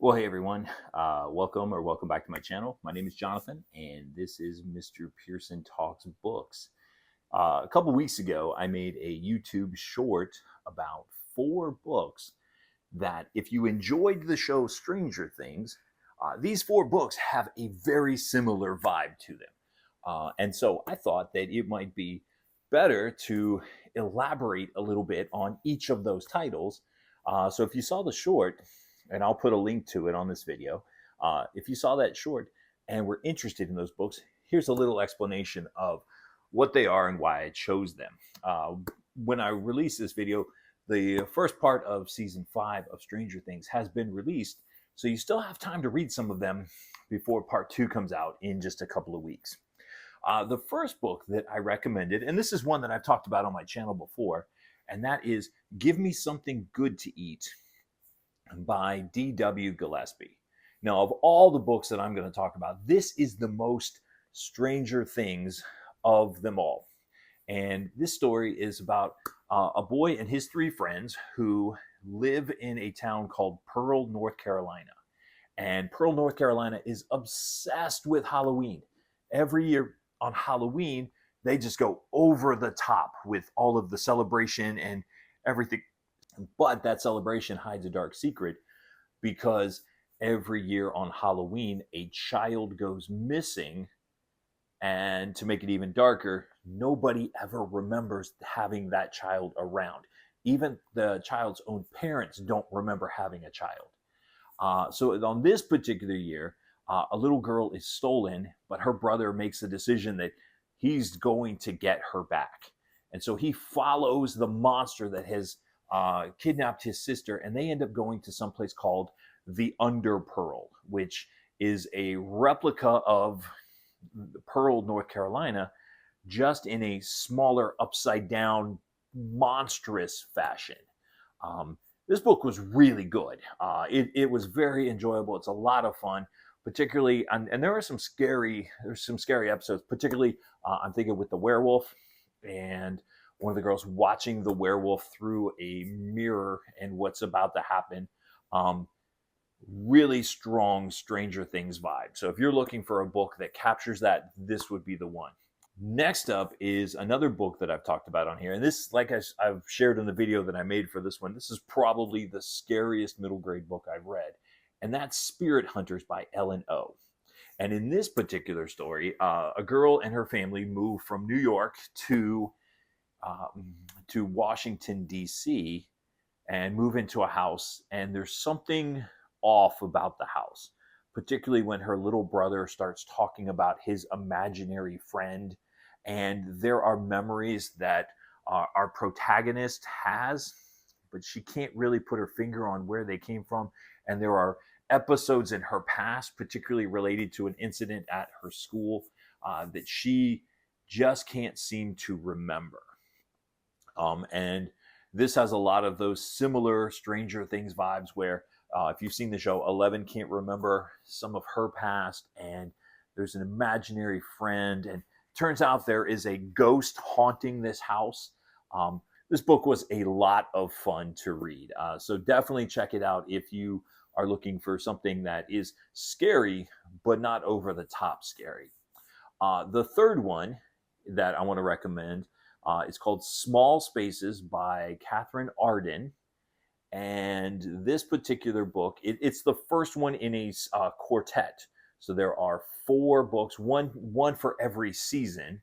Well, hey everyone, welcome back to my channel. My name is Jonathan, and this is Mr. Pearson Talks Books. A couple weeks ago, I made a YouTube short about 4 books that, if you enjoyed the show Stranger Things, these 4 books have a very similar vibe to them. And so I thought that it might be better to elaborate a little bit on each of those titles. So if you saw the short, and I'll put a link to it on this video, if you saw that short and were interested in those books, here's a little explanation of what they are and why I chose them. When I release this video, the first part of season 5 of Stranger Things has been released, so you still have time to read some of them before part 2 comes out in just a couple of weeks. The first book that I recommended, and this is one that I've talked about on my channel before, and that is Give Me Something Good to Eat by D.W. Gillespie. Now, of all the books that I'm going to talk about, this is the most Stranger Things of them all. And this story is about a boy and his 3 friends who live in a town called Pearl, North Carolina. And Pearl, North Carolina is obsessed with Halloween. Every year on Halloween, they just go over the top with all of the celebration and everything. But that celebration hides a dark secret, because every year on Halloween, a child goes missing. And to make it even darker, nobody ever remembers having that child around. Even the child's own parents don't remember having a child. So on this particular year, a little girl is stolen, but her brother makes the decision that he's going to get her back. And so he follows the monster that has kidnapped his sister, and they end up going to some place called the Under Pearl, which is a replica of Pearl, North Carolina, just in a smaller, upside down, monstrous fashion. This book was really good. It was very enjoyable. It's a lot of fun, particularly, and there's some scary episodes. Particularly, I'm thinking with the werewolf, and one of the girls watching the werewolf through a mirror and what's about to happen. Really strong Stranger Things vibe. So if you're looking for a book that captures that, this would be the one. Next up is another book that I've talked about on here. And this, like I've shared in the video that I made for this one, this is probably the scariest middle grade book I've read. And that's Spirit Hunters by Ellen O. And in this particular story, a girl and her family move from New York to Washington, D.C., and move into a house. And there's something off about the house, particularly when her little brother starts talking about his imaginary friend. And there are memories that our protagonist has, but she can't really put her finger on where they came from. And there are episodes in her past, particularly related to an incident at her school, that she just can't seem to remember. And this has a lot of those similar Stranger Things vibes where, if you've seen the show, Eleven can't remember some of her past, and there's an imaginary friend, and turns out there is a ghost haunting this house. This book was a lot of fun to read. So definitely check it out if you are looking for something that is scary, but not over the top scary. The third one that I want to recommend is called Small Spaces by Katherine Arden. And this particular book, it's the first one in a quartet. So there are 4 books, one for every season.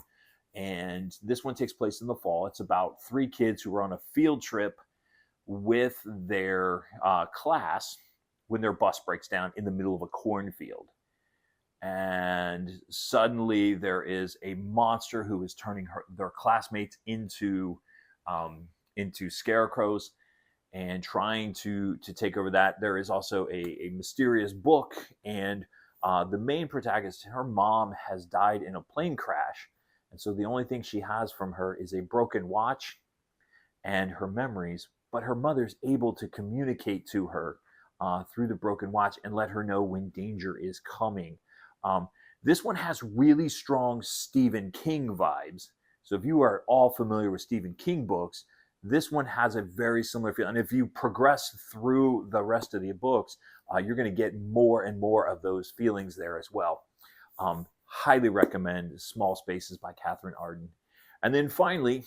And this one takes place in the fall. It's about 3 kids who are on a field trip with their class when their bus breaks down in the middle of a cornfield. And suddenly there is a monster who is turning their classmates into scarecrows and trying to take over that. There is also a mysterious book, and the main protagonist, her mom has died in a plane crash, and so the only thing she has from her is a broken watch and her memories, but her mother's able to communicate to her through the broken watch and let her know when danger is coming. This one has really strong Stephen King vibes. So if you are all familiar with Stephen King books, This one has a very similar feel. And if you progress through the rest of the books, you're going to get more and more of those feelings there as well. Highly recommend Small Spaces by Katherine Arden. And then finally,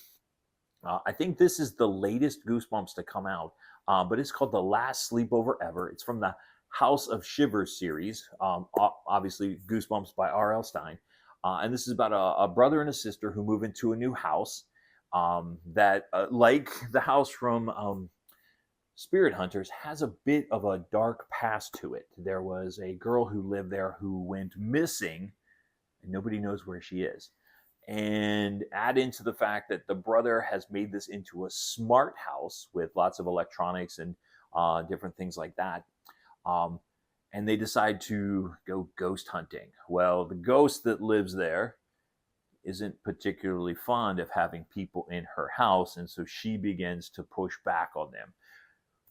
I think this is the latest Goosebumps to come out, but it's called The Last Sleepover Ever. It's from the House of Shivers series, obviously Goosebumps by R.L. Stine. And this is about a brother and a sister who move into a new house that, like the house from Spirit Hunters, has a bit of a dark past to it. There was a girl who lived there who went missing, and nobody knows where she is. And add into the fact that the brother has made this into a smart house with lots of electronics and different things like that. And they decide to go ghost hunting. Well, the ghost that lives there isn't particularly fond of having people in her house, and so she begins to push back on them.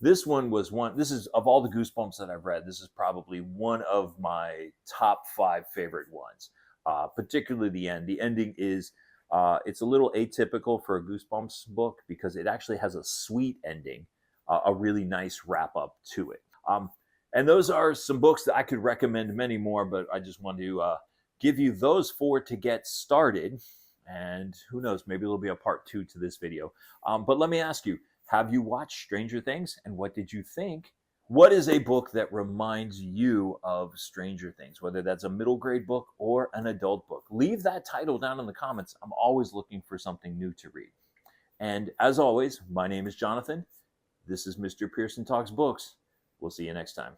This is, of all the Goosebumps that I've read, this is probably one of my top 5 favorite ones. Particularly the end. The ending is, it's a little atypical for a Goosebumps book because it actually has a sweet ending, a really nice wrap up to it. And those are some books that I could recommend many more, but I just wanted to give you those 4 to get started. And who knows, maybe there'll be a part 2 to this video. But let me ask you, have you watched Stranger Things, and what did you think? What is a book that reminds you of Stranger Things, whether that's a middle grade book or an adult book? Leave that title down in the comments. I'm always looking for something new to read. And as always, my name is Jonathan. This is Mr. Pearson Talks Books. We'll see you next time.